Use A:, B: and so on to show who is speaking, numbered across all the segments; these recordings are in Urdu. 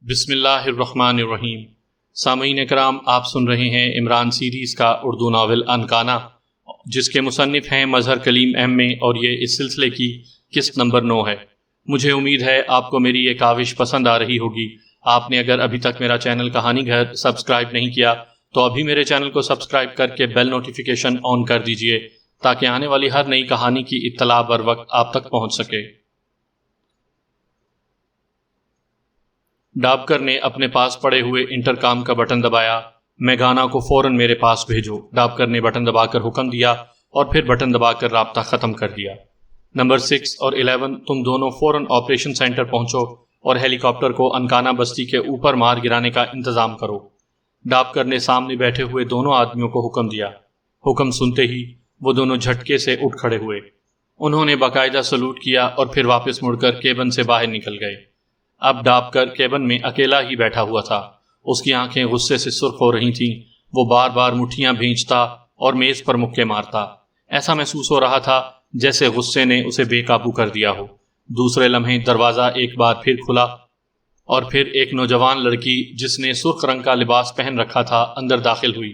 A: بسم اللہ الرحمن الرحیم۔ سامعین اکرام، آپ سن رہے ہیں عمران سیریز کا اردو ناول انکانا، جس کے مصنف ہیں مظہر کلیم ایم، اور یہ اس سلسلے کی قسط نمبر 9 ہے۔ مجھے امید ہے آپ کو میری یہ کاوش پسند آ رہی ہوگی۔ آپ نے اگر ابھی تک میرا چینل کہانی گھر سبسکرائب نہیں کیا تو ابھی میرے چینل کو سبسکرائب کر کے بیل نوٹیفیکیشن آن کر دیجئے تاکہ آنے والی ہر نئی کہانی کی اطلاع بر وقت آپ تک پہنچ سکے۔ ڈابکر نے اپنے پاس پڑے ہوئے انٹرکام کا بٹن دبایا۔ میگانا کو فوراً میرے پاس بھیجو۔ ڈابکر نے بٹن دبا کر حکم دیا اور پھر بٹن دبا کر رابطہ ختم کر دیا۔ نمبر 6 اور 11 تم دونوں فوراً آپریشن سینٹر پہنچو اور ہیلی کاپٹر کو انکانا بستی کے اوپر مار گرانے کا انتظام کرو۔ ڈابکر نے سامنے بیٹھے ہوئے دونوں آدمیوں کو حکم دیا۔ حکم سنتے ہی وہ دونوں جھٹکے سے اٹھ کھڑے ہوئے۔ انہوں نے باقاعدہ سلوٹ کیا اور پھر واپس مڑ کر کیبن سے باہر نکل گئے۔ اب ڈابکر کیبن میں اکیلا ہی بیٹھا ہوا تھا۔ اس کی آنکھیں غصے سے سرخ ہو رہی تھیں۔ وہ بار بار مٹھیاں بھینچتا اور میز پر مکے مارتا۔ ایسا محسوس ہو رہا تھا جیسے غصے نے اسے بے قابو کر دیا ہو۔ دوسرے لمحے دروازہ ایک بار پھر کھلا اور پھر ایک نوجوان لڑکی جس نے سرخ رنگ کا لباس پہن رکھا تھا اندر داخل ہوئی۔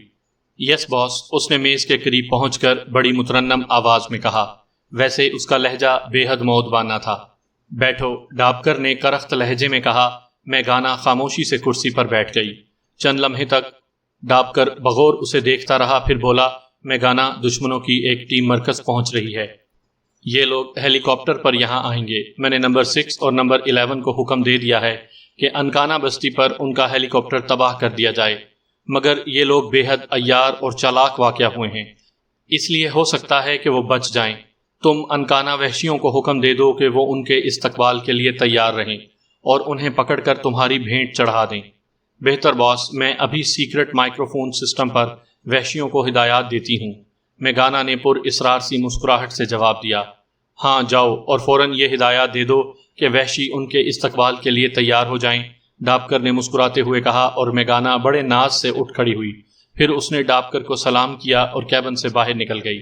A: یس باس، اس نے میز کے قریب پہنچ کر بڑی مترنم آواز میں کہا۔ ویسے اس کا لہجہ بے حد مؤدبانہ تھا۔ بیٹھو، ڈابکر نے کرخت لہجے میں کہا۔ میگانا خاموشی سے کرسی پر بیٹھ گئی۔ چند لمحے تک ڈابکر بغور اسے دیکھتا رہا، پھر بولا، میگانا، دشمنوں کی ایک ٹیم مرکز پہنچ رہی ہے۔ یہ لوگ ہیلی کاپٹر پر یہاں آئیں گے۔ میں نے نمبر 6 اور نمبر 11 کو حکم دے دیا ہے کہ انکانا بستی پر ان کا ہیلی کاپٹر تباہ کر دیا جائے، مگر یہ لوگ بے حد عیار اور چالاک واقع ہوئے ہیں، اس لیے ہو سکتا ہے کہ وہ بچ جائیں۔ تم انکانا وحشیوں کو حکم دے دو کہ وہ ان کے استقبال کے لیے تیار رہیں اور انہیں پکڑ کر تمہاری بھینٹ چڑھا دیں۔ بہتر باس، میں ابھی سیکرٹ مائکروفون سسٹم پر وحشیوں کو ہدایات دیتی ہوں۔ میگانا نے پر اصرار سی مسکراہٹ سے جواب دیا۔ ہاں جاؤ اور فوراً یہ ہدایات دے دو کہ وحشی ان کے استقبال کے لیے تیار ہو جائیں، ڈابکر نے مسکراتے ہوئے کہا، اور میگانا بڑے ناز سے اٹھ کھڑی ہوئی۔ پھر اس نے ڈابکر کو سلام کیا اور کیبن سے باہر نکل گئی۔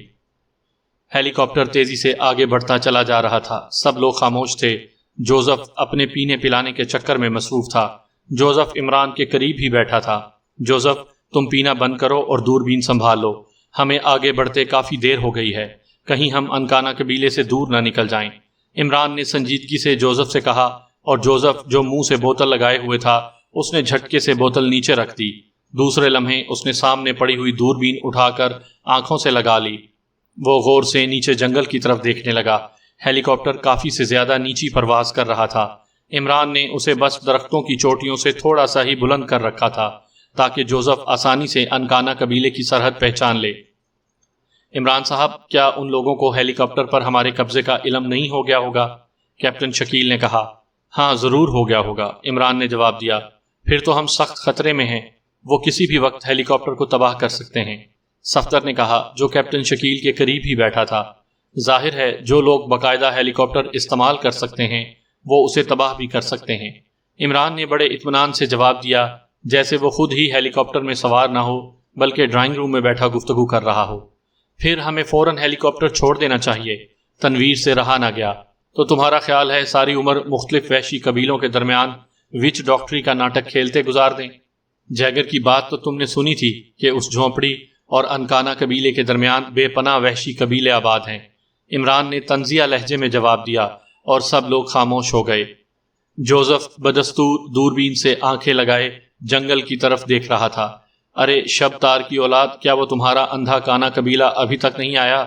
A: ہیلی کاپٹر تیزی سے آگے بڑھتا چلا جا رہا تھا۔ سب لوگ خاموش تھے۔ جوزف اپنے پینے پلانے کے چکر میں مصروف تھا۔ جوزف عمران کے قریب ہی بیٹھا تھا۔ جوزف، تم پینا بند کرو اور دوربین سنبھال لو۔ ہمیں آگے بڑھتے کافی دیر ہو گئی ہے، کہیں ہم انکانا قبیلے سے دور نہ نکل جائیں۔ عمران نے سنجیدگی سے جوزف سے کہا، اور جوزف جو منہ سے بوتل لگائے ہوئے تھا اس نے جھٹکے سے بوتل نیچے رکھ دی۔ دوسرے لمحے اس نے سامنے پڑی ہوئی دوربین اٹھا کر آنکھوں سے لگا لی۔ وہ غور سے نیچے جنگل کی طرف دیکھنے لگا۔ ہیلی کاپٹر کافی سے زیادہ نیچی پرواز کر رہا تھا۔ عمران نے اسے بس درختوں کی چوٹیوں سے تھوڑا سا ہی بلند کر رکھا تھا تاکہ جوزف آسانی سے انکانا قبیلے کی سرحد پہچان لے۔ عمران صاحب، کیا ان لوگوں کو ہیلی کاپٹر پر ہمارے قبضے کا علم نہیں ہو گیا ہوگا؟ کیپٹن شکیل نے کہا۔ ہاں ضرور ہو گیا ہوگا، عمران نے جواب دیا۔ پھر تو ہم سخت خطرے میں ہیں، وہ کسی بھی وقت ہیلی کاپٹر کو تباہ کر سکتے ہیں، صفدر نے کہا، جو کیپٹن شکیل کے قریب ہی بیٹھا تھا۔ ظاہر ہے جو لوگ باقاعدہ ہیلی کاپٹر استعمال کر سکتے ہیں وہ اسے تباہ بھی کر سکتے ہیں۔ عمران نے بڑے اطمینان سے جواب دیا، جیسے وہ خود ہی ہیلی کاپٹر میں سوار نہ ہو بلکہ ڈرائنگ روم میں بیٹھا گفتگو کر رہا ہو۔ پھر ہمیں فوراً ہیلی کاپٹر چھوڑ دینا چاہیے۔ تنویر سے رہا نہ گیا۔ تو تمہارا خیال ہے ساری عمر مختلف وحشی قبیلوں کے درمیان وچ ڈاکٹری کا ناٹک کھیلتے گزار دیں؟ جیگر کی بات تو تم نے سنی تھی کہ اس جھونپڑی اور انکانا قبیلے کے درمیان بے پناہ وحشی قبیلے آباد ہیں۔ عمران نے طنزیہ لہجے میں جواب دیا اور سب لوگ خاموش ہو گئے۔ جوزف بدستور دوربین سے آنکھیں لگائے جنگل کی طرف دیکھ رہا تھا۔ ارے شب تار کی اولاد، کیا وہ تمہارا اندھا کانا قبیلہ ابھی تک نہیں آیا؟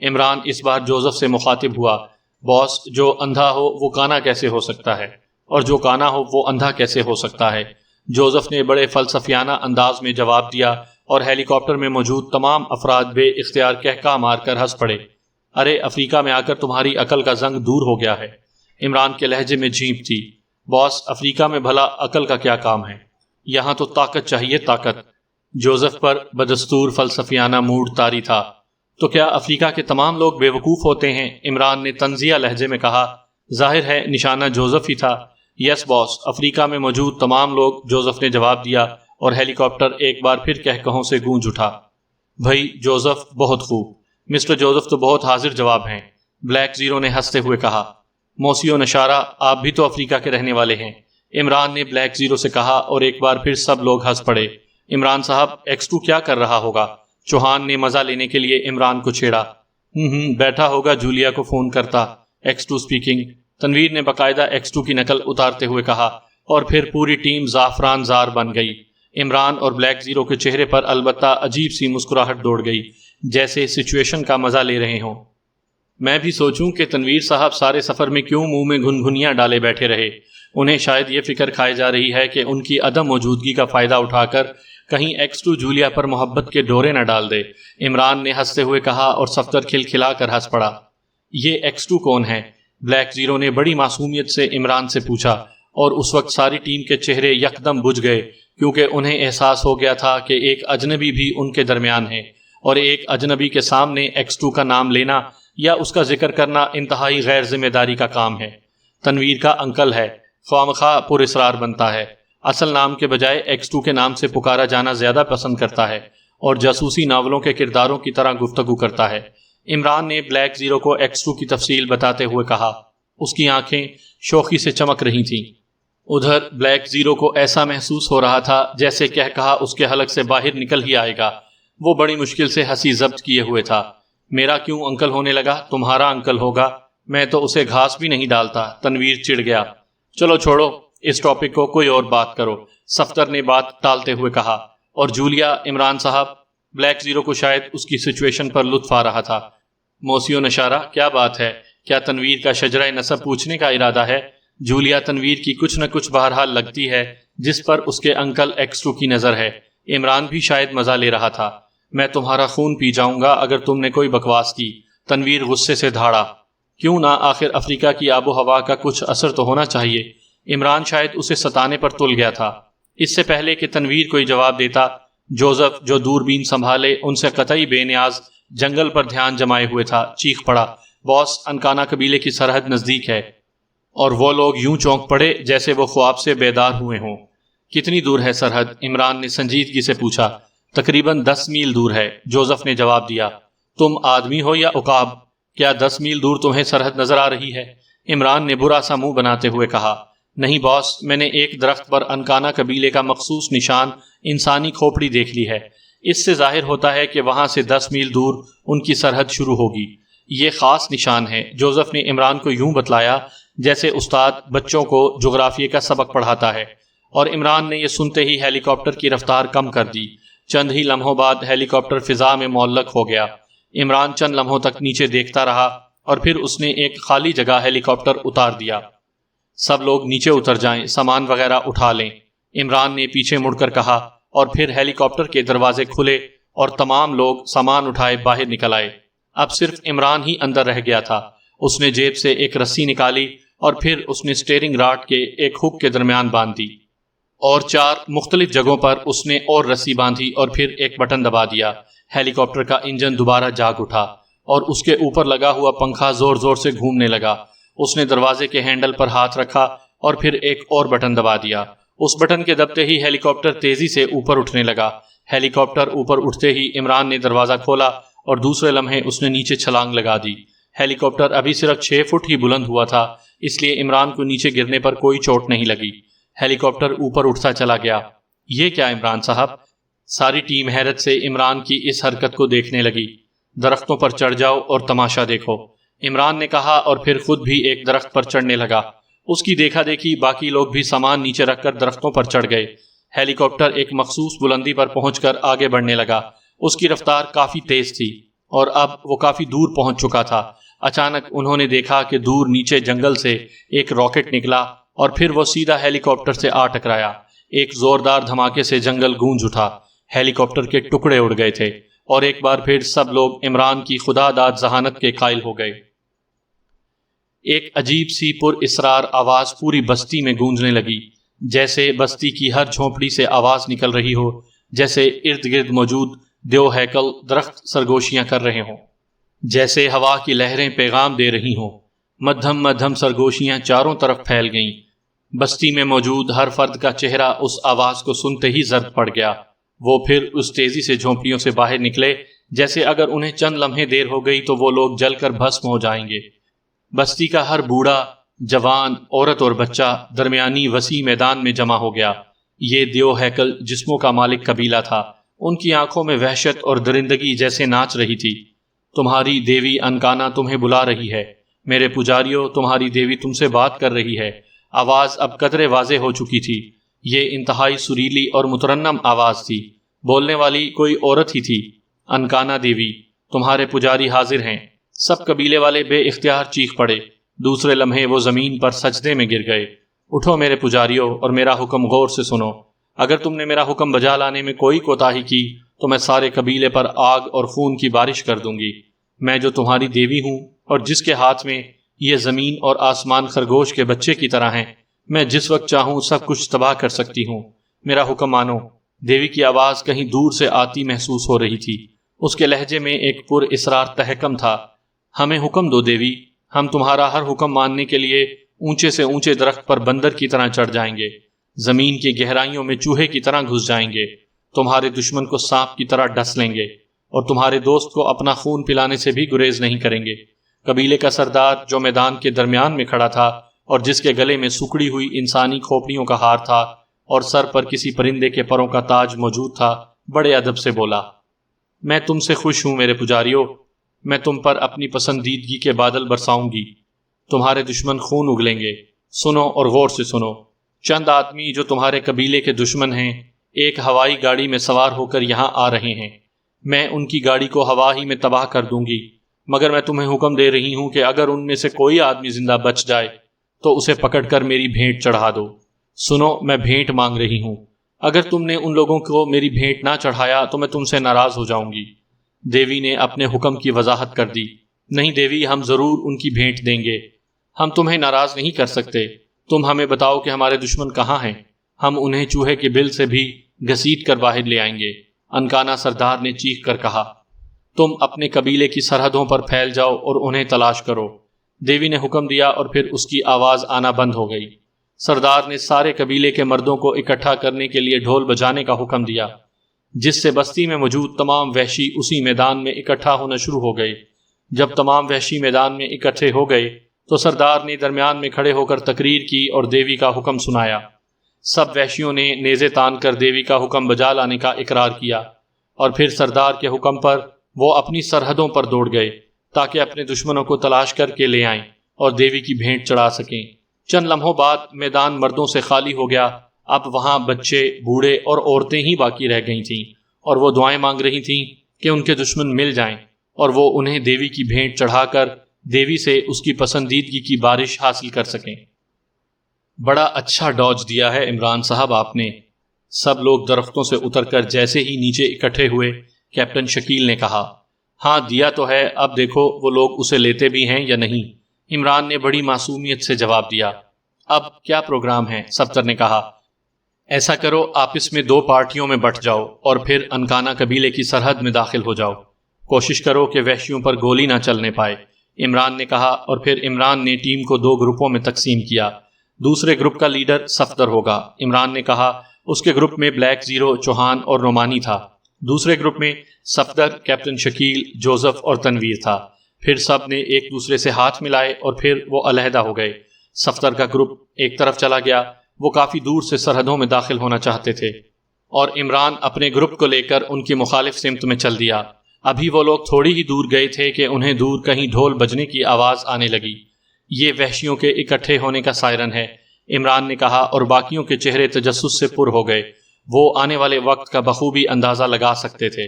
A: عمران اس بار جوزف سے مخاطب ہوا۔ باس، جو اندھا ہو وہ کانا کیسے ہو سکتا ہے، اور جو کانا ہو وہ اندھا کیسے ہو سکتا ہے؟ جوزف نے بڑے فلسفیانہ انداز میں جواب دیا اور ہیلی کاپٹر میں موجود تمام افراد بے اختیار کہکا مار کر ہنس پڑے۔ ارے افریقہ میں آ کر تمہاری عقل کا زنگ دور ہو گیا ہے۔ عمران کے لہجے میں جھینپ تھی۔ باس، افریقہ میں بھلا عقل کا کیا کام ہے؟ یہاں تو طاقت چاہیے، طاقت۔ جوزف پر بدستور فلسفیانہ موڈ طاری تھا۔ تو کیا افریقہ کے تمام لوگ بے وقوف ہوتے ہیں؟ عمران نے طنزیہ لہجے میں کہا۔ ظاہر ہے نشانہ جوزف ہی تھا۔ یس باس، افریقہ میں موجود تمام لوگ، جوزف نے جواب دیا، اور ہیلی کاپٹر ایک بار پھر کہکہوں سے گونج اٹھا۔ بھائی جوزف، بہت خوب، مسٹر جوزف تو بہت حاضر جواب ہیں، بلیک زیرو نے ہنستے ہوئے کہا۔ موسیو نشارہ، آپ بھی تو افریقہ کے رہنے والے ہیں، عمران نے بلیک زیرو سے کہا اور ایک بار پھر سب لوگ ہنس پڑے۔ عمران صاحب X2 کیا کر رہا ہوگا؟ چوہان نے مزہ لینے کے لیے عمران کو چھیڑا۔ بیٹھا ہوگا جولیا کو فون کرتا۔ X2 اسپیکنگ، تنویر نے باقاعدہ X2 کی نقل اتارتے ہوئے کہا، اور پھر پوری ٹیم زعفران زار بن گئی۔ عمران اور بلیک زیرو کے چہرے پر البتہ عجیب سی مسکراہٹ دوڑ گئی، جیسے سچویشن کا مزہ لے رہے ہوں۔ میں بھی سوچوں کہ تنویر صاحب سارے سفر میں کیوں منہ میں گھنگھنیاں ڈالے بیٹھے رہے۔ انہیں شاید یہ فکر کھائی جا رہی ہے کہ ان کی عدم موجودگی کا فائدہ اٹھا کر کہیں X2 جولیا پر محبت کے ڈورے نہ ڈال دے، عمران نے ہنستے ہوئے کہا اور صفدر کھلکھلا کر ہنس پڑا۔ یہ X2 کون ہے؟ بلیک زیرو نے بڑی معصومیت سے عمران سے پوچھا، اور اس وقت ساری ٹیم کے چہرے یکدم بجھ گئے، کیونکہ انہیں احساس ہو گیا تھا کہ ایک اجنبی بھی ان کے درمیان ہے، اور ایک اجنبی کے سامنے X2 کا نام لینا یا اس کا ذکر کرنا انتہائی غیر ذمہ داری کا کام ہے۔ تنویر کا انکل ہے، خوامخواہ پر اصرار بنتا ہے، اصل نام کے بجائے X2 کے نام سے پکارا جانا زیادہ پسند کرتا ہے، اور جاسوسی ناولوں کے کرداروں کی طرح گفتگو کرتا ہے۔ عمران نے بلیک زیرو کو X2 کی تفصیل بتاتے ہوئے کہا۔ اس کی آنکھیں شوخی سے چمک رہی تھیں۔ ادھر بلیک زیرو کو ایسا محسوس ہو رہا تھا جیسے کہا اس کے حلق سے باہر نکل ہی آئے گا۔ وہ بڑی مشکل سے ہنسی ضبط کیے ہوئے تھا۔ میرا کیوں انکل ہونے لگا؟ تمہارا انکل ہوگا، میں تو اسے گھاس بھی نہیں ڈالتا۔ تنویر چڑ گیا۔ چلو چھوڑو اس ٹاپک کو، کوئی اور بات کرو، صفدر نے بات ٹالتے ہوئے کہا۔ اور جولیا، عمران صاحب، بلیک زیرو کو شاید اس کی سچویشن پر لطف آ رہا تھا۔ موسیو نشارہ، کیا بات ہے؟ کیا تنویر کا شجرہ نسب پوچھنے کا ارادہ ہے؟ جولیا، تنویر کی کچھ نہ کچھ بہرحال لگتی ہے جس پر اس کے انکل X2 کی نظر ہے۔ عمران بھی شاید مزہ لے رہا تھا۔ میں تمہارا خون پی جاؤں گا اگر تم نے کوئی بکواس کی، تنویر غصے سے دھاڑا۔ کیوں نہ، آخر افریقہ کی آب و ہوا کا کچھ اثر تو ہونا چاہیے۔ عمران شاید اسے ستانے پر تل گیا تھا۔ اس سے پہلے کہ تنویر کوئی جواب دیتا، جوزف جو دوربین سنبھالے ان سے قطعی بے نیاز جنگل پر دھیان جمائے ہوئے تھا، چیخ پڑا، باس، انکانا قبیلے کی سرحد نزدیک ہے۔ اور وہ لوگ یوں چونک پڑے جیسے وہ خواب سے بیدار ہوئے ہوں۔ کتنی دور ہے سرحد؟ عمران نے سنجیدگی سے پوچھا۔ تقریباً 10 میل دور ہے، جوزف نے جواب دیا۔ تم آدمی ہو یا عقاب؟ کیا 10 میل دور تمہیں سرحد نظر آ رہی ہے؟ عمران نے برا سا منہ بناتے ہوئے کہا۔ نہیں باس، میں نے ایک درخت پر انکانا قبیلے کا مخصوص نشان، انسانی کھوپڑی دیکھ لی ہے۔ اس سے ظاہر ہوتا ہے کہ وہاں سے 10 میل دور ان کی سرحد شروع ہوگی۔ یہ خاص نشان ہے، جوزف نے عمران کو یوں بتلایا جیسے استاد بچوں کو جغرافیے کا سبق پڑھاتا ہے، اور عمران نے یہ سنتے ہی ہیلی کاپٹر کی رفتار کم کر دی۔ چند ہی لمحوں بعد ہیلی کاپٹر فضا میں معلق ہو گیا۔ عمران چند لمحوں تک نیچے دیکھتا رہا، اور پھر اس نے ایک خالی جگہ ہیلی کاپٹر اتار دیا۔ سب لوگ نیچے اتر جائیں، سامان وغیرہ اٹھا لیں، عمران نے پیچھے مڑ کر کہا، اور پھر ہیلی کاپٹر کے دروازے کھلے اور تمام لوگ سامان اٹھائے باہر نکل آئے۔ اب صرف عمران ہی اندر رہ گیا تھا۔ اس نے جیب سے ایک رسی نکالی اور پھر اس نے سٹیئرنگ راڈ کے ایک ہک کے درمیان باندھ دی، اور 4 مختلف جگہوں پر اس نے اور رسی باندھی اور پھر ایک بٹن دبا دیا۔ ہیلی کاپٹر کا انجن دوبارہ جاگ اٹھا اور اس کے اوپر لگا ہوا پنکھا زور زور سے گھومنے لگا۔ اس نے دروازے کے ہینڈل پر ہاتھ رکھا اور پھر ایک اور بٹن دبا دیا۔ اس بٹن کے دبتے ہی ہیلی کاپٹر تیزی سے اوپر اٹھنے لگا۔ ہیلی کاپٹر اوپر اٹھتے ہی عمران نے دروازہ کھولا اور دوسرے لمحے اس نے نیچے چھلانگ لگا دی۔ ہیلی کاپٹر ابھی صرف 6 فٹ ہی بلند ہوا تھا، اس لیے عمران کو نیچے گرنے پر کوئی چوٹ نہیں لگی۔ ہیلی کاپٹر اوپر اٹھتا چلا گیا۔ یہ کیا عمران صاحب؟ ساری ٹیم حیرت سے عمران کی اس حرکت کو دیکھنے لگی۔ درختوں پر چڑھ جاؤ اور تماشا دیکھو، عمران نے کہا، اور پھر خود بھی ایک درخت پر چڑھنے لگا۔ اس کی دیکھا دیکھی باقی لوگ بھی سامان نیچے رکھ کر درختوں پر چڑھ گئے۔ ہیلی کاپٹر ایک مخصوص بلندی پر پہنچ کر آگے بڑھنے لگا۔ اس کی رفتار کافی تیز تھی اور اب وہ کافی دور پہنچ چکا تھا۔ اچانک انہوں نے دیکھا کہ دور نیچے جنگل سے ایک راکٹ نکلا اور پھر وہ سیدھا ہیلی کاپٹر سے آ ٹکرایا۔ ایک زوردار دھماکے سے جنگل گونج اٹھا، ہیلی کاپٹر کے ٹکڑے اڑ گئے تھے، اور ایک بار پھر سب لوگ عمران کی خدا داد ذہانت کے قائل ہو گئے۔ ایک عجیب سی پر اسرار آواز پوری بستی میں گونجنے لگی، جیسے بستی کی ہر جھونپڑی سے آواز نکل رہی ہو، جیسے ارد گرد موجود دیو ہیکل درخت سرگوشیاں کر رہے ہوں، جیسے ہوا کی لہریں پیغام دے رہی ہوں۔ مدھم مدھم سرگوشیاں چاروں طرف پھیل گئیں۔ بستی میں موجود ہر فرد کا چہرہ اس آواز کو سنتے ہی زرد پڑ گیا۔ وہ پھر اس تیزی سے جھونپڑیوں سے باہر نکلے جیسے اگر انہیں چند لمحے دیر ہو گئی تو وہ لوگ جل کر بھسم ہو جائیں گے۔ بستی کا ہر بوڑھا، جوان، عورت اور بچہ درمیانی وسیع میدان میں جمع ہو گیا۔ یہ دیو ہیکل جسموں کا مالک قبیلہ تھا۔ ان کی آنکھوں میں وحشت اور درندگی جیسے ناچ رہی تھی۔ تمہاری دیوی انکانا تمہیں بلا رہی ہے۔ میرے پجاریوں، تمہاری دیوی تم سے بات کر رہی ہے۔ آواز اب قدرے واضح ہو چکی تھی۔ یہ انتہائی سریلی اور مترنم آواز تھی۔ بولنے والی کوئی عورت ہی تھی۔ انکانا دیوی، تمہارے پجاری حاضر ہیں۔ سب قبیلے والے بے اختیار چیخ پڑے۔ دوسرے لمحے وہ زمین پر سجدے میں گر گئے۔ اٹھو میرے پجاریوں اور میرا حکم غور سے سنو۔ اگر تم نے میرا حکم بجا لانے میں کوئی کوتاہی کی تو میں سارے قبیلے پر آگ اور خون کی بارش کر دوں گی۔ میں جو تمہاری دیوی ہوں اور جس کے ہاتھ میں یہ زمین اور آسمان خرگوش کے بچے کی طرح ہیں، میں جس وقت چاہوں سب کچھ تباہ کر سکتی ہوں۔ میرا حکم مانو۔ دیوی کی آواز کہیں دور سے آتی محسوس ہو رہی تھی۔ اس کے لہجے میں ایک پر اسرار تحکم تھا۔ ہمیں حکم دو دیوی، ہم تمہارا ہر حکم ماننے کے لیے اونچے سے اونچے درخت پر بندر کی طرح چڑھ جائیں گے، زمین کی گہرائیوں میں چوہے کی طرح گھس جائیں گے، تمہارے دشمن کو سانپ کی طرح ڈس لیں گے اور تمہارے دوست کو اپنا خون پلانے سے بھی گریز نہیں کریں گے۔ قبیلے کا سردار جو میدان کے درمیان میں کھڑا تھا اور جس کے گلے میں سکڑی ہوئی انسانی کھوپڑیوں کا ہار تھا اور سر پر کسی پرندے کے پروں کا تاج موجود تھا، بڑے ادب سے بولا، میں تم سے خوش ہوں میرے پجاریوں۔ میں تم پر اپنی پسندیدگی کے بادل برساؤں گی۔ تمہارے دشمن خون اگلیں گے۔ سنو اور غور سے سنو۔ چند آدمی جو تمہارے قبیلے کے دشمن ہیں ایک ہوائی گاڑی میں سوار ہو کر یہاں آ رہے ہیں۔ میں ان کی گاڑی کو ہوا ہی میں تباہ کر دوں گی، مگر میں تمہیں حکم دے رہی ہوں کہ اگر ان میں سے کوئی آدمی زندہ بچ جائے تو اسے پکڑ کر میری بھیٹ چڑھا دو۔ سنو، میں بھیٹ مانگ رہی ہوں۔ اگر تم نے ان لوگوں کو میری بھیٹ نہ چڑھایا تو میں تم سے ناراض ہو جاؤں گی۔ دیوی نے اپنے حکم کی وضاحت کر دی۔ نہیں دیوی، ہم ضرور ان کی بھیٹ دیں گے۔ ہم تمہیں ناراض نہیں کر سکتے۔ تم ہمیں بتاؤ کہ ہمارے دشمن کہاں ہیں، ہم انہیں چوہے کے بل سے بھی گھسیٹ کر باہر لے آئیں گے۔ انکانا سردار نے چیخ کر کہا، تم اپنے قبیلے کی سرحدوں پر پھیل جاؤ اور انہیں تلاش کرو۔ دیوی نے حکم دیا اور پھر اس کی آواز آنا بند ہو گئی۔ سردار نے سارے قبیلے کے مردوں کو اکٹھا کرنے کے لیے ڈھول بجانے کا حکم دیا، جس سے بستی میں موجود تمام وحشی اسی میدان میں اکٹھا ہونا شروع ہو گئے۔ جب تمام وحشی میدان میں اکٹھے ہو گئے تو سردار نے درمیان میں کھڑے ہو کر تقریر کی اور دیوی کا حکم سنایا۔ سب وحشیوں نے نیزے تان کر دیوی کا حکم بجا لانے کا اقرار کیا، اور پھر سردار کے حکم پر وہ اپنی سرحدوں پر دوڑ گئے تاکہ اپنے دشمنوں کو تلاش کر کے لے آئیں اور دیوی کی بھیٹ چڑھا سکیں۔ چند لمحوں بعد میدان مردوں سے خالی ہو گیا۔ اب وہاں بچے، بوڑھے اور عورتیں ہی باقی رہ گئی تھیں، اور وہ دعائیں مانگ رہی تھیں کہ ان کے دشمن مل جائیں اور وہ انہیں دیوی کی بھیٹ چڑھا کر دیوی سے اس کی پسندیدگی کی بارش حاصل کر سکیں۔ بڑا اچھا ڈاج دیا ہے عمران صاحب آپ نے۔ سب لوگ درختوں سے اتر کر جیسے ہی نیچے اکٹھے ہوئے، کیپٹن شکیل نے کہا، ہاں دیا تو ہے، اب دیکھو وہ لوگ اسے لیتے بھی ہیں یا نہیں۔ عمران نے بڑی معصومیت سے جواب دیا، اب کیا پروگرام ہے؟ صفدر نے کہا، ایسا کرو آپس میں 2 پارٹیوں میں بٹ جاؤ اور پھر انکانا قبیلے کی سرحد میں داخل ہو جاؤ۔ کوشش کرو کہ وحشیوں پر گولی نہ چلنے پائے، عمران نے کہا، اور پھر عمران نے ٹیم کو 2 گروپوں میں تقسیم کیا۔ دوسرے گروپ کا لیڈر صفدر ہوگا، عمران نے کہا۔ اس کے گروپ میں بلیک زیرو، چوہان اور نعمانی تھا۔ دوسرے گروپ میں صفدر، کیپٹن شکیل، جوزف اور تنویر تھا۔ پھر سب نے ایک دوسرے سے ہاتھ ملائے اور پھر وہ علیحدہ ہو گئے۔ صفدر کا گروپ ایک طرف چلا گیا، وہ کافی دور سے سرحدوں میں داخل ہونا چاہتے تھے، اور عمران اپنے گروپ کو لے کر ان کی مخالف سمت میں چل دیا۔ ابھی وہ لوگ تھوڑی ہی دور گئے تھے کہ انہیں دور کہیں ڈھول بجنے کی آواز آنے لگی۔ یہ وحشیوں کے اکٹھے ہونے کا سائرن ہے، عمران نے کہا، اور باقیوں کے چہرے تجسس سے پر ہو گئے۔ وہ آنے والے وقت کا بخوبی اندازہ لگا سکتے تھے۔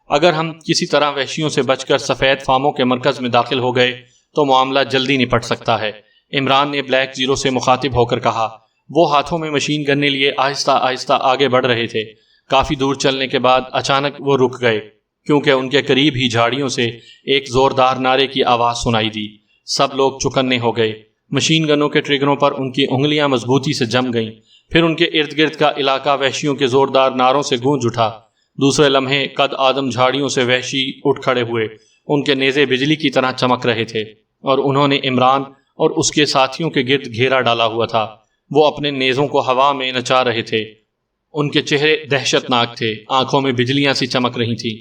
A: اگر ہم کسی طرح وحشیوں سے بچ کر سفید فاموں کے مرکز میں داخل ہو گئے تو معاملہ جلدی نپٹ سکتا ہے، عمران نے بلیک زیرو سے مخاطب ہو کر کہا۔ وہ ہاتھوں میں مشین گن لیے آہستہ آہستہ آگے بڑھ رہے تھے۔ کافی دور چلنے کے بعد اچانک وہ رک گئے، کیونکہ ان کے قریب ہی جھاڑیوں سے ایک زوردار نعرے کی آواز سنائی دی۔ سب لوگ چکنے ہو گئے۔ مشین گنوں کے ٹریگروں پر ان کی انگلیاں مضبوطی سے جم گئیں۔ پھر ان کے ارد گرد کا علاقہ وحشیوں کے زوردار نعروں سے گونج اٹھا۔ دوسرے لمحے قد آدم جھاڑیوں سے وحشی اٹھ کھڑے ہوئے۔ ان کے نیزے بجلی کی طرح چمک رہے تھے، اور انہوں نے عمران اور اس کے ساتھیوں کے گرد گھیرا ڈالا ہوا تھا۔ وہ اپنے نیزوں کو ہوا میں نچا رہے تھے۔ ان کے چہرے دہشت ناک تھے، آنکھوں میں بجلیاں سی چمک رہی تھیں۔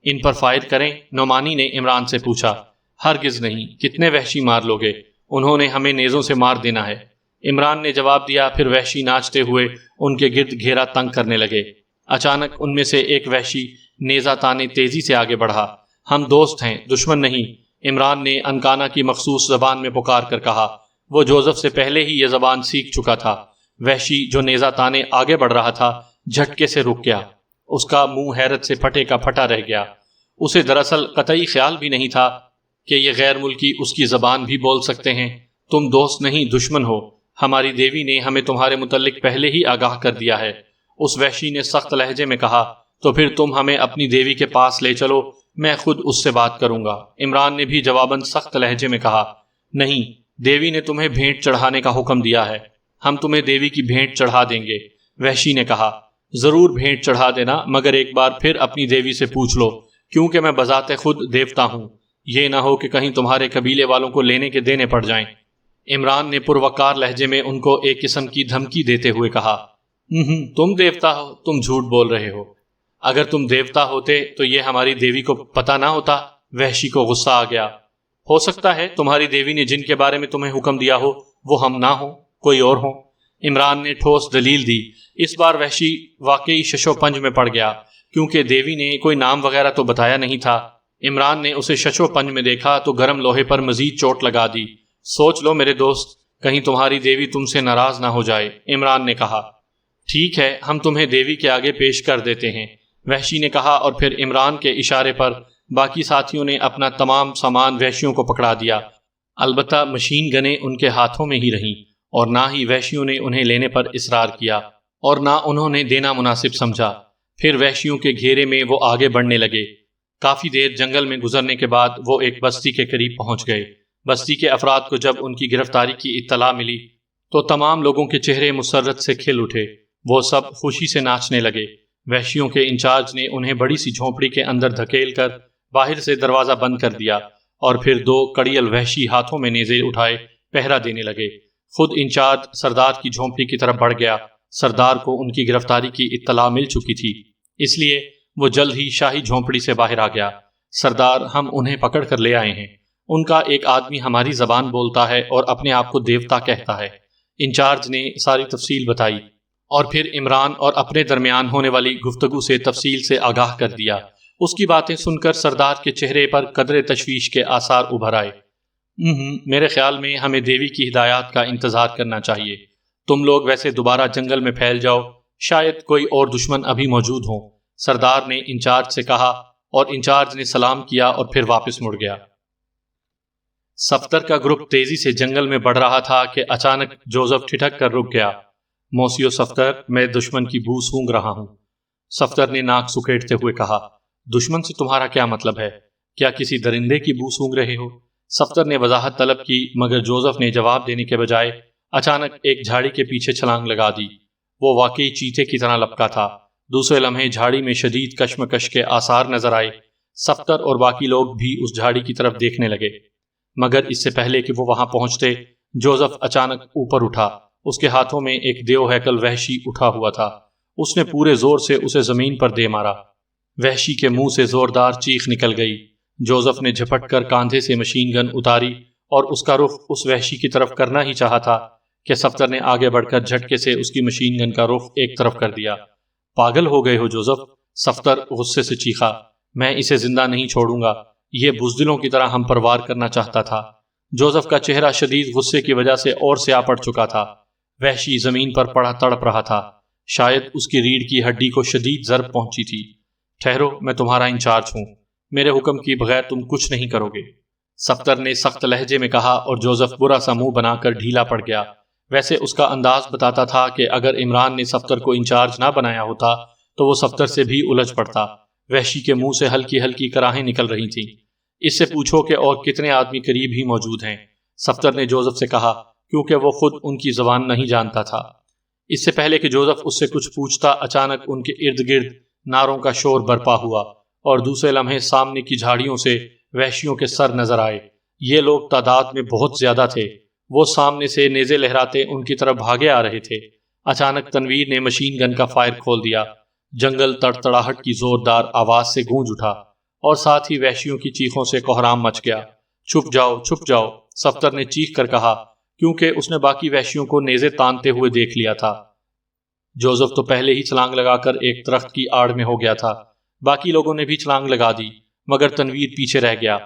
A: ان پر فائر کریں؟ نعمانی نے عمران سے پوچھا۔ ہرگز نہیں، کتنے وحشی مار لوگے؟ انہوں نے ہمیں نیزوں سے مار دینا ہے۔ عمران نے جواب دیا۔ پھر وحشی ناچتے ہوئے ان کے گرد گھیرا تنگ کرنے لگے۔ اچانک ان میں سے ایک وحشی نیزہ تانے تیزی سے آگے بڑھا۔ ہم دوست ہیں، دشمن نہیں، عمران نے انکانا کی مخصوص زبان میں پکار کر کہا۔ وہ جوزف سے پہلے ہی یہ زبان سیکھ چکا تھا۔ وحشی جو نیزہ تانے آگے بڑھ رہا تھا جھٹکے سے رک گیا۔ اس کا منہ حیرت سے پھٹے کا پھٹا رہ گیا۔ اسے دراصل قطعی خیال بھی نہیں تھا کہ یہ غیر ملکی اس کی زبان بھی بول سکتے ہیں۔ تم دوست نہیں، دشمن ہو، ہماری دیوی نے ہمیں تمہارے متعلق پہلے ہی آگاہ کر دیا ہے۔ اس وحشی نے سخت لہجے میں کہا۔ تو پھر تم ہمیں اپنی دیوی کے پاس لے چلو، میں خود اس سے بات کروں گا۔ عمران نے بھی جواباً سخت لہجے میں کہا۔ نہیں، دیوی نے تمہیں بھیٹ چڑھانے کا حکم دیا ہے، ہم تمہیں دیوی کی بھیٹ چڑھا دیں گے۔ وحشی نے کہا۔ ضرور بھیٹ چڑھا دینا، مگر ایک بار پھر اپنی دیوی سے پوچھ لو، کیونکہ میں بذات خود دیوتا ہوں، یہ نہ ہو کہ کہیں تمہارے قبیلے والوں کو لینے کے دینے پڑ جائیں۔ عمران نے پروقار لہجے میں ان کو ایک قسم کی دھمکی دیتے ہوئے کہا۔ تم دیوتا ہو، تم جھوٹ بول رہے ہو۔ اگر تم دیوتا ہوتے تو یہ ہماری دیوی کو پتہ نہ ہوتا۔ وحشی کو غصہ آ گیا۔ ہو سکتا ہے تمہاری دیوی نے جن کے بارے میں تمہیں حکم دیا ہو وہ ہم نہ ہوں، کوئی اور ہوں۔ عمران نے ٹھوس دلیل دی۔ اس بار وحشی واقعی شش و پنج میں پڑ گیا، کیونکہ دیوی نے کوئی نام وغیرہ تو بتایا نہیں تھا۔ عمران نے اسے شش و پنج میں دیکھا تو گرم لوہے پر مزید چوٹ لگا دی۔ سوچ لو میرے دوست، کہیں تمہاری دیوی تم سے ناراض نہ ہو جائے۔ عمران نے کہا۔ ٹھیک ہے، ہم تمہیں دیوی کے آگے پیش کر دیتے ہیں، وحشی نے کہا، اور پھر عمران کے اشارے پر باقی ساتھیوں نے اپنا تمام سامان وحشیوں کو پکڑا دیا۔ البتہ مشین گنیں ان کے ہاتھوں میں ہی رہیں، اور نہ ہی وحشیوں نے انہیں لینے پر اصرار کیا اور نہ انہوں نے دینا مناسب سمجھا۔ پھر وحشیوں کے گھیرے میں وہ آگے بڑھنے لگے۔ کافی دیر جنگل میں گزرنے کے بعد وہ ایک بستی کے قریب پہنچ گئے۔ بستی کے افراد کو جب ان کی گرفتاری کی اطلاع ملی تو تمام لوگوں کے چہرے مسرت سے کھل اٹھے۔ وہ سب خوشی سے ناچنے لگے۔ وحشیوں کے انچارج نے انہیں بڑی سی جھونپڑی کے اندر دھکیل کر باہر سے دروازہ بند کر دیا، اور پھر دو کڑیل وحشی ہاتھوں میں نیزے اٹھائے پہرا دینے لگے۔ خود انچارج سردار کی جھونپڑی کی طرف بڑھ گیا۔ سردار کو ان کی گرفتاری کی اطلاع مل چکی تھی، اس لیے وہ جلد ہی شاہی جھونپڑی سے باہر آ گیا۔ سردار، ہم انہیں پکڑ کر لے آئے ہیں۔ ان کا ایک آدمی ہماری زبان بولتا ہے اور اپنے آپ کو دیوتا کہتا ہے۔ انچارج نے ساری تفصیل بتائی، اور پھر عمران اور اپنے درمیان ہونے والی گفتگو سے تفصیل سے آگاہ کر دیا۔ اس کی باتیں سن کر سردار کے چہرے پر قدرے تشویش کے آثار ابھر آئے۔ میرے خیال میں ہمیں دیوی کی ہدایات کا انتظار کرنا چاہیے۔ تم لوگ ویسے دوبارہ جنگل میں پھیل جاؤ، شاید کوئی اور دشمن ابھی موجود ہوں، سردار نے انچارج سے کہا، اور انچارج نے سلام کیا اور پھر واپس مڑ گیا۔ صفدر کا گروپ تیزی سے جنگل میں بڑھ رہا تھا کہ اچانک جوزف ٹھٹک کر رک گیا۔ موسیو صفدر، میں دشمن کی بو سونگھ رہا ہوں، صفدر نے ناک سکیڑتے ہوئے کہا۔ دشمن سے تمہارا کیا مطلب ہے؟ کیا کسی درندے کی بو سونگھ رہے ہو؟ صفدر نے وضاحت طلب کی، مگر جوزف نے جواب دینے کے بجائے اچانک ایک جھاڑی کے پیچھے چھلانگ لگا دی۔ وہ واقعی چیتے کی طرح لپکا تھا۔ دوسرے لمحے جھاڑی میں شدید کشمکش کے آثار نظر آئے۔ صفدر اور باقی لوگ بھی اس جھاڑی کی طرف دیکھنے لگے، مگر اس سے پہلے کہ وہ وہاں پہنچتے، جوزف اچانک اوپر اٹھا۔ اس کے ہاتھوں میں ایک دیو ہیکل وحشی اٹھا ہوا تھا۔ اس نے پورے زور سے اسے زمین پر دے مارا۔ وحشی کے منہ سے زوردار چیخ نکل گئی۔ جوزف نے جھپٹ کر کاندھے سے مشین گن اتاری اور اس کا رخ اس وحشی کی طرف کرنا ہی چاہا تھا کہ صفدر نے آگے بڑھ کر جھٹکے سے اس کی مشین گن کا رخ ایک طرف کر دیا۔ پاگل ہو گئے ہو جوزف، صفدر غصے سے چیخا۔ میں اسے زندہ نہیں چھوڑوں گا، یہ بزدلوں کی طرح ہم پر وار کرنا چاہتا تھا۔ جوزف کا چہرہ شدید غصے کی وجہ سے اور سیاہ پڑ چکا تھا۔ وحشی زمین پر پڑا تڑپ رہا تھا، شاید اس کی ریڑھ کی ہڈی کو شدید ضرب پہنچی تھی۔ ٹھہرو، میں تمہارا انچارج ہوں، میرے حکم کی بغیر تم کچھ نہیں کرو گے، صفدر نے سخت لہجے میں کہا، اور جوزف برا سا منہ بنا کر ڈھیلا پڑ گیا۔ ویسے اس کا انداز بتاتا تھا کہ اگر عمران نے صفدر کو انچارج نہ بنایا ہوتا تو وہ صفدر سے بھی الجھ پڑتا۔ وحشی کے منہ سے ہلکی ہلکی کراہیں نکل رہی تھیں۔ اس سے پوچھو کہ اور کتنے آدمی قریب ہی موجود ہیں، صفدر نے جوزف سے کہا، کیونکہ وہ خود ان کی زبان نہیں جانتا تھا۔ اس سے پہلے کہ جوزف اس سے کچھ پوچھتا، اچانک ان کے ارد گرد نعروں کا شور برپا ہوا، اور دوسرے لمحے سامنے کی جھاڑیوں سے وحشیوں کے سر نظر آئے۔ یہ لوگ تعداد میں بہت زیادہ تھے۔ وہ سامنے سے نیزے لہراتے ان کی طرف بھاگے آ رہے تھے۔ اچانک تنویر نے مشین گن کا فائر کھول دیا۔ جنگل تڑتڑاہٹ کی زوردار آواز سے گونج اٹھا، اور ساتھ ہی وحشیوں کی چیخوں سے کوہرام مچ گیا۔ چھپ جاؤ، چھپ جاؤ، صفدر نے چیخ کر کہا، کیونکہ اس نے باقی وحشیوں کو نیزے تانتے ہوئے دیکھ لیا تھا۔ جوزف تو پہلے ہی چھلانگ لگا کر ایک درخت کی آڑ میں ہو گیا تھا۔ باقی لوگوں نے بھی چھلانگ لگا دی، مگر تنویر پیچھے رہ گیا۔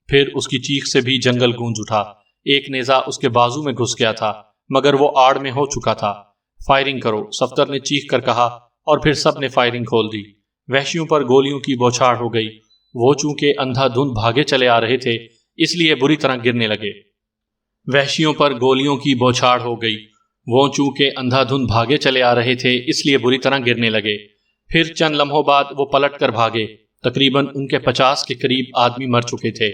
A: پھر اس کی چیخ سے بھی جنگل گونج اٹھا۔ ایک نیزہ اس کے بازو میں گھس گیا تھا، مگر وہ آڑ میں ہو چکا تھا۔ فائرنگ کرو، صفدر نے چیخ کر کہا، اور پھر سب نے فائرنگ کھول دی۔ وحشیوں پر گولیوں کی بوچھاڑ ہو گئی۔ وہ چونکہ اندھا دھند بھاگے چلے آ رہے تھے، اس لیے بری طرح گرنے لگے۔ وحشیوں پر گولیوں کی بوچھاڑ ہو گئی۔ وہ چونکہ اندھا دھند بھاگے چلے آ رہے تھے، اس لیے بری طرح گرنے لگے۔ پھر چند لمحوں بعد وہ پلٹ کر بھاگے۔ تقریباً ان کے 50 کے قریب آدمی مر چکے تھے۔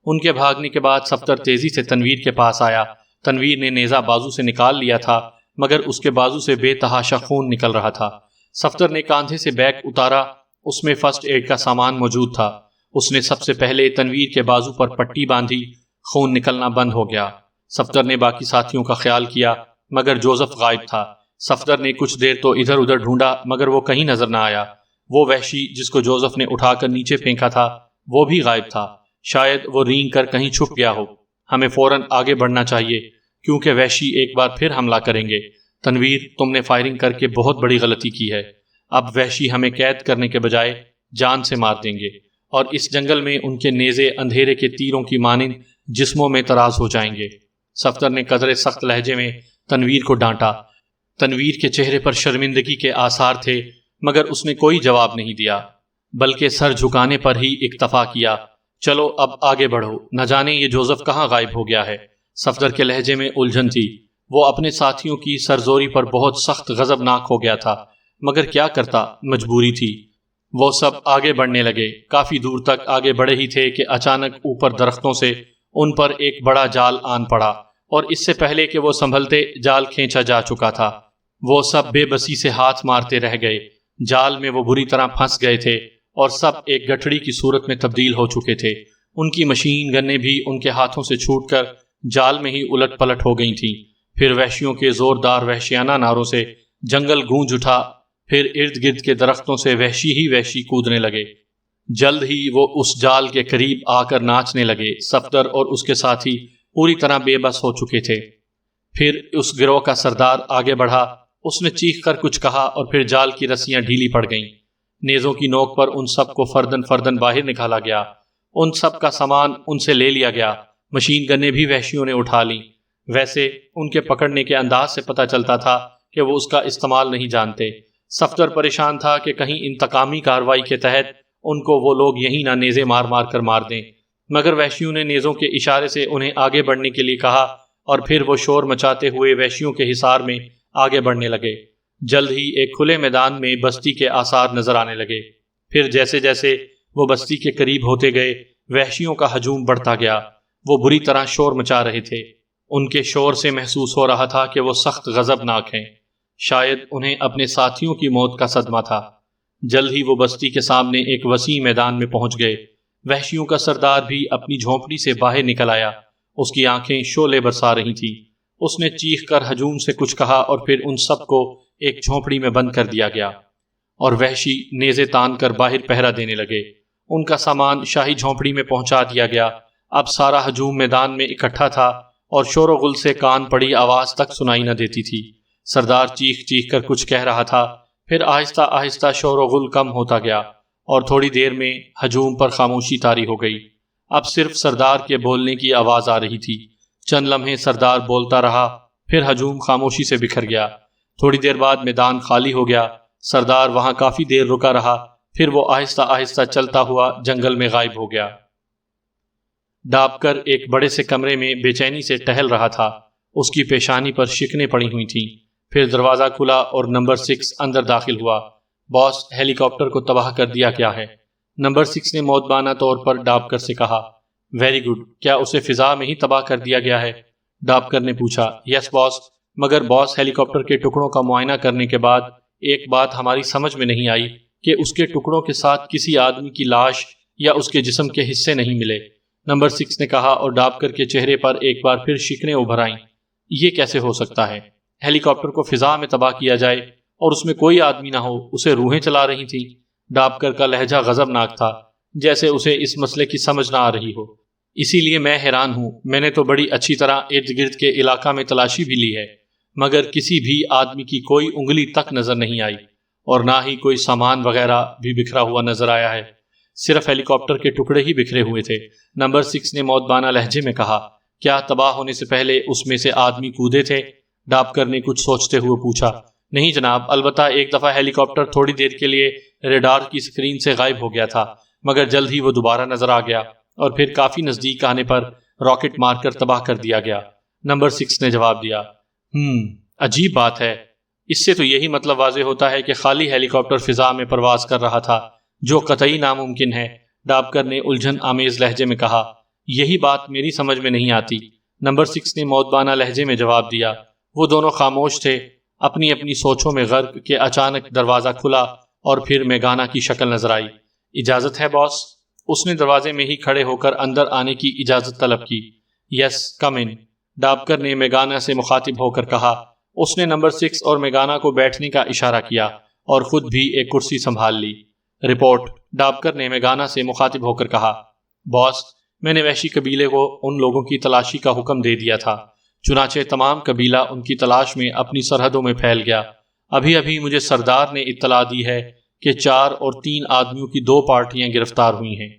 A: ان کے بھاگنے کے بعد صفدر تیزی سے تنویر کے پاس آیا۔ تنویر نے نیزہ بازو سے نکال لیا تھا، مگر اس کے بازو سے بے تحاشا خون نکل رہا تھا۔ صفدر نے کاندھے سے بیگ اتارا، اس میں فرسٹ ایڈ کا سامان موجود تھا۔ اس نے سب سے پہلے تنویر کے بازو پر پٹی باندھی، خون نکلنا بند ہو گیا۔ صفدر نے باقی ساتھیوں کا خیال کیا، مگر جوزف غائب تھا۔ صفدر نے کچھ دیر تو ادھر ادھر ڈھونڈا، مگر وہ کہیں نظر نہ آیا۔ وہ وحشی جس کو جوزف نے اٹھا کر نیچے پھینکا تھا، وہ بھی غائب تھا۔ شاید وہ رینگ کر کہیں چھپ گیا ہو۔ ہمیں فوراً آگے بڑھنا چاہیے، کیونکہ وحشی ایک بار پھر حملہ کریں گے۔ تنویر، تم نے فائرنگ کر کے بہت بڑی غلطی کی ہے۔ اب وحشی ہمیں قید کرنے کے بجائے جان سے مار دیں گے، اور اس جنگل میں ان کے نیزے اندھیرے کے تیروں کی مانند جسموں میں طراز ہو جائیں گے۔ صفدر نے قدرے سخت لہجے میں تنویر کو ڈانٹا۔ تنویر کے چہرے پر شرمندگی کے آثار تھے، مگر اس نے کوئی جواب نہیں دیا، بلکہ سر جھکانے پر ہی اکتفا کیا۔ چلو اب آگے بڑھو، نہ جانے یہ جوزف کہاں غائب ہو گیا ہے۔ صفدر کے لہجے میں الجھن تھی۔ وہ اپنے ساتھیوں کی سرزوری پر بہت سخت غضبناک ہو گیا تھا، مگر کیا کرتا، مجبوری تھی۔ وہ سب آگے بڑھنے لگے۔ کافی دور تک آگے بڑھے ہی تھے کہ اچانک اوپر درختوں سے ان پر ایک بڑا جال آن پڑا، اور اس سے پہلے کہ وہ سنبھلتے جال کھینچا جا چکا تھا۔ وہ سب بے بسی سے ہاتھ مارتے رہ گئے۔ جال میں وہ بری طرح پھنس گئے تھے، اور سب ایک گٹھڑی کی صورت میں تبدیل ہو چکے تھے۔ ان کی مشین گنیں بھی ان کے ہاتھوں سے چھوٹ کر جال میں ہی الٹ پلٹ ہو گئی تھیں۔ پھر وحشیوں کے زوردار وحشیانہ نعروں سے جنگل گونج اٹھا۔ پھر ارد گرد کے درختوں سے وحشی ہی وحشی کودنے لگے۔ جلد ہی وہ اس جال کے قریب آ کر ناچنے لگے۔ صفدر اور اس کے ساتھی پوری طرح بے بس ہو چکے تھے۔ پھر اس گروہ کا سردار آگے بڑھا۔ اس نے چیخ کر کچھ کہا، اور پھر جال کی رسیاں ڈھیلی پڑ گئیں۔ نیزوں کی نوک پر ان سب کو فردن فردن باہر نکالا گیا۔ ان سب کا سامان ان سے لے لیا گیا۔ مشین گنیں بھی وحشیوں نے اٹھا لیں۔ ویسے ان کے پکڑنے کے انداز سے پتہ چلتا تھا کہ وہ اس کا استعمال نہیں جانتے۔ صفدر پریشان تھا کہ کہیں انتقامی کارروائی کے تحت ان کو وہ لوگ یہیں نہ نیزے مار مار کر مار دیں، مگر وحشیوں نے نیزوں کے اشارے سے انہیں آگے بڑھنے کے لیے کہا، اور پھر وہ شور مچاتے ہوئے وحشیوں کے حصار میں آگے بڑھنے لگے۔ جلد ہی ایک کھلے میدان میں بستی کے آثار نظر آنے لگے۔ پھر جیسے جیسے وہ بستی کے قریب ہوتے گئے، وحشیوں کا ہجوم بڑھتا گیا۔ وہ بری طرح شور مچا رہے تھے۔ ان کے شور سے محسوس ہو رہا تھا کہ وہ سخت غضبناک ہیں۔ شاید انہیں اپنے ساتھیوں کی موت کا صدمہ تھا۔ جلد ہی وہ بستی کے سامنے ایک وسیع میدان میں پہنچ گئے۔ وحشیوں کا سردار بھی اپنی جھونپڑی سے باہر نکل آیا۔ اس کی آنکھیں شعلے برسا رہی تھیں۔ اس نے چیخ کر ہجوم سے کچھ کہا، اور پھر ان سب کو ایک جھونپڑی میں بند کر دیا گیا، اور وحشی نیزے تان کر باہر پہرا دینے لگے۔ ان کا سامان شاہی جھونپڑی میں پہنچا دیا گیا۔ اب سارا ہجوم میدان میں اکٹھا تھا، اور شور و غل سے کان پڑی آواز تک سنائی نہ دیتی تھی۔ سردار چیخ چیخ کر کچھ کہہ رہا تھا، پھر آہستہ آہستہ شور و غل کم ہوتا گیا، اور تھوڑی دیر میں ہجوم پر خاموشی طاری ہو گئی۔ اب صرف سردار کے بولنے کی آواز آ رہی تھی۔ چند لمحے سردار بولتا رہا، پھر ہجوم خاموشی سے بکھر گیا۔ تھوڑی دیر بعد میدان خالی ہو گیا۔ سردار وہاں کافی دیر رکا رہا، پھر وہ آہستہ آہستہ چلتا ہوا جنگل میں غائب ہو گیا۔ ڈابکر ایک بڑے سے کمرے میں بے چینی سے ٹہل رہا تھا۔ اس کی پیشانی پر شکنیں پڑی ہوئی تھیں۔ پھر دروازہ کھلا اور نمبر 6 اندر داخل ہوا۔ باس، ہیلی کاپٹر کو تباہ کر دیا گیا ہے۔ نمبر 6 نے موتبانہ طور پر ڈابکر سے کہا۔ ویری گڈ، کیا اسے فضا میں ہی تباہ کر دیا گیا ہے؟ ڈابکر نے پوچھا۔ یس باس، مگر باس، ہیلی کاپٹر کے ٹکڑوں کا معائنہ کرنے کے بعد ایک بات ہماری سمجھ میں نہیں آئی کہ اس کے ٹکڑوں کے ساتھ کسی آدمی کی لاش یا اس کے جسم کے حصے نہیں ملے۔ نمبر 6 نے کہا، اور ڈابکر کے چہرے پر ایک بار پھر شکنیں ابھر آئیں۔ یہ کیسے ہو سکتا ہے؟ ہیلی کاپٹر کو فضا میں تباہ کیا جائے اور اس میں کوئی آدمی نہ ہو، اسے روحیں چلا رہی تھیں۔ ڈابکر کا لہجہ غضبناک تھا، جیسے اسے اس مسئلے کی سمجھ نہ آ رہی ہو۔ اسی لیے میں حیران ہوں، میں نے تو بڑی اچھی طرح ارد گرد کے علاقہ میں تلاشی بھی لی ہے، مگر کسی بھی آدمی کی کوئی انگلی تک نظر نہیں آئی، اور نہ ہی کوئی سامان وغیرہ بھی بکھرا ہوا نظر آیا ہے، صرف ہیلی کاپٹر کے ٹکڑے ہی بکھرے ہوئے تھے۔ نمبر 6 نے مودبانہ لہجے میں کہا، کیا تباہ ہونے سے پہلے اس میں سے آدمی کودے تھے؟ ڈاپکر نے کچھ سوچتے ہوئے پوچھا۔ نہیں جناب، البتہ ایک دفعہ ہیلی کاپٹر تھوڑی دیر کے لیے ریڈار کی سکرین سے غائب ہو گیا تھا، مگر جلد ہی وہ دوبارہ نظر آ گیا اور پھر کافی نزدیک آنے پر راکٹ مار کر تباہ کر دیا گیا۔ نمبر 6 نے جواب دیا۔ عجیب بات ہے، اس سے تو یہی مطلب واضح ہوتا ہے کہ خالی ہیلی کاپٹر فضا میں پرواز کر رہا تھا، جو قطعی ناممکن ہے، ڈاپکر نے الجھن آمیز لہجے میں کہا۔ یہی بات میری سمجھ میں نہیں آتی، نمبر 6 نے مودبانہ لہجے میں جواب دیا۔ وہ دونوں خاموش تھے، اپنی اپنی سوچوں میں غرق کہ اچانک دروازہ کھلا اور پھر میگانا کی شکل نظر آئی۔ اجازت ہے باس؟ اس نے دروازے میں ہی کھڑے ہو کر اندر آنے کی اجازت طلب کی۔ یس کم ان، ڈاپکر نے میگانا سے مخاطب ہو کر کہا۔ اس نے نمبر 6 اور میگانا کو بیٹھنے کا اشارہ کیا اور خود بھی ایک کرسی سنبھال لی۔ رپورٹ، ڈاپکر نے میگانا سے مخاطب ہو کر کہا۔ باس، میں نے وحشی قبیلے کو ان لوگوں کی تلاشی کا حکم دے دیا تھا، چنانچہ تمام قبیلہ ان کی تلاش میں اپنی سرحدوں میں پھیل گیا۔ ابھی مجھے سردار نے اطلاع دی ہے کہ 4 اور 3 آدمیوں کی 2 پارٹیاں گرفتار ہوئی ہیں۔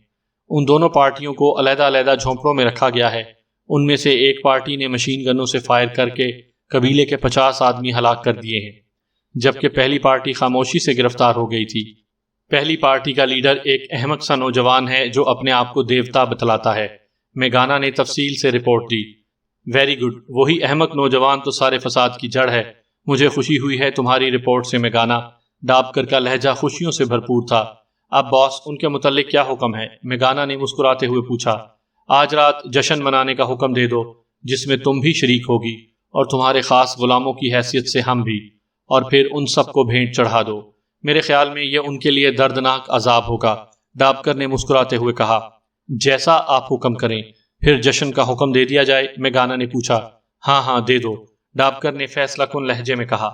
A: ان دونوں پارٹیوں کو علیحدہ علیحدہ جھونپڑوں میں رکھا گیا ہے۔ ان میں سے ایک پارٹی نے مشین گنوں سے فائر کر کے قبیلے کے 50 آدمی ہلاک کر دیے ہیں، جبکہ پہلی پارٹی خاموشی سے گرفتار ہو گئی تھی۔ پہلی پارٹی کا لیڈر ایک احمق سا نوجوان ہے جو اپنے آپ کو دیوتا بتلاتا ہے، میگانا نے تفصیل سے رپورٹ دی۔ ویری گڈ، وہی احمق نوجوان تو سارے فساد کی جڑ ہے۔ مجھے خوشی ہوئی ہے تمہاری رپورٹ سے میگانا۔ ڈاپکر کا لہجہ خوشیوں سے بھرپور تھا۔ اب باس، ان کے متعلق کیا حکم ہے؟ میگانا نے مسکراتے ہوئے پوچھا۔ آج رات جشن منانے کا حکم دے دو، جس میں تم بھی شریک ہوگی اور تمہارے خاص غلاموں کی حیثیت سے ہم بھی، اور پھر ان سب کو بھیٹ چڑھا دو۔ میرے خیال میں یہ ان کے لیے دردناک عذاب ہوگا، ڈاپکر نے مسکراتے ہوئے کہا۔ جیسا آپ حکم کریں۔ پھر جشن کا حکم دے دیا جائے؟ میگانا نے پوچھا۔ ہاں دے دو، ڈاپکر نے فیصلہ کن لہجے میں کہا۔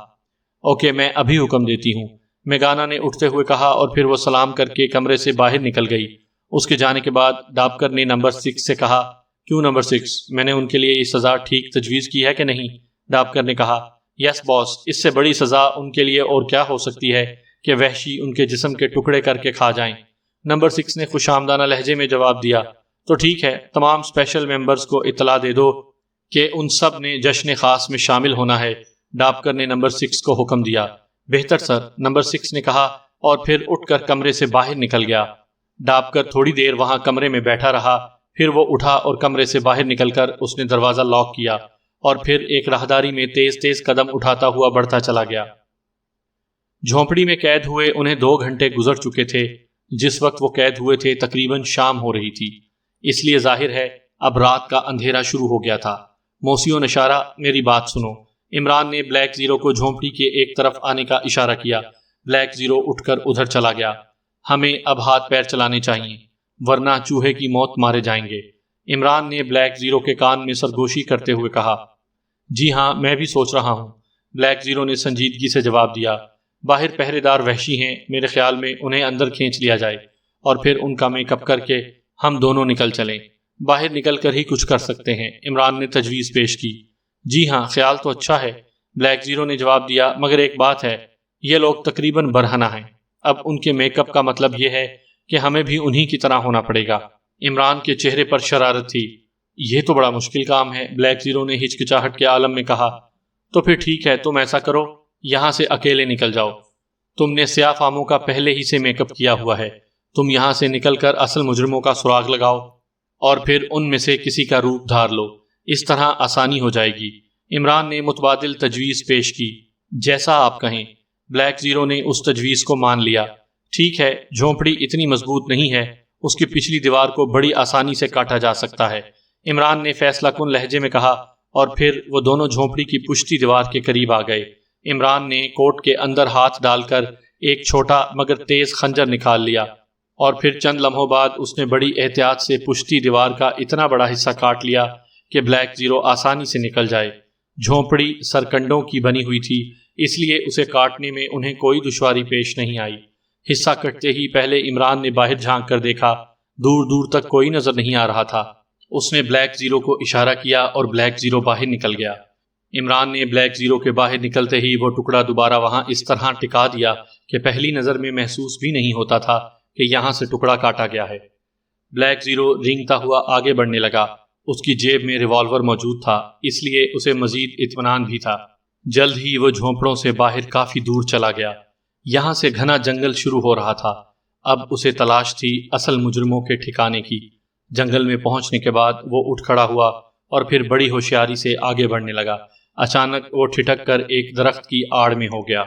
A: اوکے، میں ابھی حکم دیتی ہوں، میگانا نے اٹھتے ہوئے کہا، اور پھر وہ سلام کر کے کمرے سے باہر نکل گئی۔ اس کے جانے کے بعد ڈاپکر نے نمبر 6 سے کہا۔ کیوں نمبر 6، میں نے ان کے لیے یہ سزا ٹھیک تجویز کی ہے کہ نہیں؟ ڈاپکر نے کہا۔ یس باس، اس سے بڑی سزا ان کے لیے اور کیا ہو سکتی ہے کہ وحشی ان کے جسم کے ٹکڑے کر کے کھا جائیں۔ نمبر 6 نے خوش آمدانہ لہجے میں جواب دیا۔ تو ٹھیک ہے، تمام اسپیشل ممبرز کو اطلاع دے دو کہ ان سب نے جشن خاص میں شامل ہونا ہے۔ ڈاپکر نے نمبر 6 کو حکم دیا۔ بہتر سر، نمبر 6 نے کہا اور پھر اٹھ کر کمرے سے باہر نکل گیا۔ ڈاپکر تھوڑی دیر وہاں کمرے میں بیٹھا رہا، پھر وہ اٹھا اور کمرے سے باہر نکل کر اس نے دروازہ لاک کیا اور پھر ایک راہداری میں تیز تیز قدم اٹھاتا ہوا بڑھتا چلا گیا۔ جھونپڑی میں قید ہوئے انہیں 2 گھنٹے گزر چکے تھے۔ جس وقت وہ قید ہوئے تھے تقریباً شام ہو رہی تھی، اس لیے ظاہر ہے اب رات کا اندھیرا شروع ہو گیا تھا۔ موسیو نشارہ، میری بات سنو۔ عمران نے بلیک زیرو کو جھونپڑی کے ایک طرف آنے کا اشارہ کیا۔ بلیک زیرو اٹھ کر ادھر چلا گیا۔ ہمیں اب ہاتھ پیر چلانے چاہیے، ورنہ چوہے کی موت مارے جائیں گے، عمران نے بلیک زیرو کے کان میں سرگوشی کرتے ہوئے کہا۔ جی ہاں، میں بھی سوچ رہا ہوں، بلیک زیرو نے سنجیدگی سے جواب دیا۔ باہر پہرے دار وحشی ہیں، میرے خیال میں انہیں اندر کھینچ لیا جائے اور پھر ان کا میک اپ کر کے ہم دونوں نکل چلیں۔ باہر نکل کر ہی کچھ کر سکتے ہیں، عمران نے تجویز پیش کی۔ جی ہاں، خیال تو اچھا ہے، بلیک زیرو نے جواب دیا، مگر ایک بات ہے، یہ لوگ تقریباً برہنہ ہیں۔ اب ان کے میک اپ کا مطلب یہ ہے کہ ہمیں بھی انہی کی طرح ہونا پڑے گا۔ عمران کے چہرے پر شرارت تھی۔ یہ تو بڑا مشکل کام ہے، بلیک زیرو نے ہچکچاہٹ کے عالم میں کہا۔ تو پھر ٹھیک ہے، تم ایسا کرو، یہاں سے اکیلے نکل جاؤ۔ تم نے سیاہ فاموں کا پہلے ہی سے میک اپ کیا ہوا ہے، تم یہاں سے نکل کر اصل مجرموں کا سراغ لگاؤ اور پھر ان میں سے کسی کا روپ دھار لو، اس طرح آسانی ہو جائے گی۔ عمران نے متبادل تجویز پیش کی۔ جیسا آپ کہیں، بلیک زیرو نے اس تجویز کو مان لیا۔ ٹھیک ہے، جھونپڑی اتنی مضبوط نہیں ہے، اس کی پچھلی دیوار کو بڑی آسانی سے کاٹا جا سکتا ہے، عمران نے فیصلہ کن لہجے میں کہا، اور پھر وہ دونوں جھونپڑی کی پشتی دیوار کے قریب آ گئے۔ عمران نے کوٹ کے اندر ہاتھ ڈال کر ایک چھوٹا مگر تیز خنجر نکال لیا اور پھر چند لمحوں بعد اس نے بڑی احتیاط سے پشتی دیوار کا اتنا بڑا حصہ کاٹ لیا کہ بلیک زیرو آسانی سے نکل جائے۔ جھونپڑی سرکنڈوں کی بنی ہوئی تھی، اس لیے اسے کاٹنے میں انہیں کوئی دشواری پیش نہیں آئی۔ حصہ کٹتے ہی پہلے عمران نے باہر جھانک کر دیکھا، دور دور تک کوئی نظر نہیں آ رہا تھا۔ اس نے بلیک زیرو کو اشارہ کیا اور بلیک زیرو باہر نکل گیا۔ عمران نے بلیک زیرو کے باہر نکلتے ہی وہ ٹکڑا دوبارہ وہاں اس طرح ٹکا دیا کہ پہلی نظر میں محسوس بھی نہیں ہوتا تھا کہ یہاں سے ٹکڑا کاٹا گیا ہے۔ بلیک زیرو رینگتا ہوا آگے بڑھنے لگا۔ اس کی جیب میں ریوالور موجود تھا، اس لیے اسے مزید اطمینان بھی تھا۔ جلد ہی وہ جھونپڑوں سے باہر کافی دور چلا گیا۔ یہاں سے گھنا جنگل شروع ہو رہا تھا۔ اب اسے تلاش تھی اصل مجرموں کے ٹھکانے کی۔ جنگل میں پہنچنے کے بعد وہ اٹھ کھڑا ہوا اور پھر بڑی ہوشیاری سے آگے بڑھنے لگا۔ اچانک وہ ٹھٹک کر ایک درخت کی آڑ میں ہو گیا۔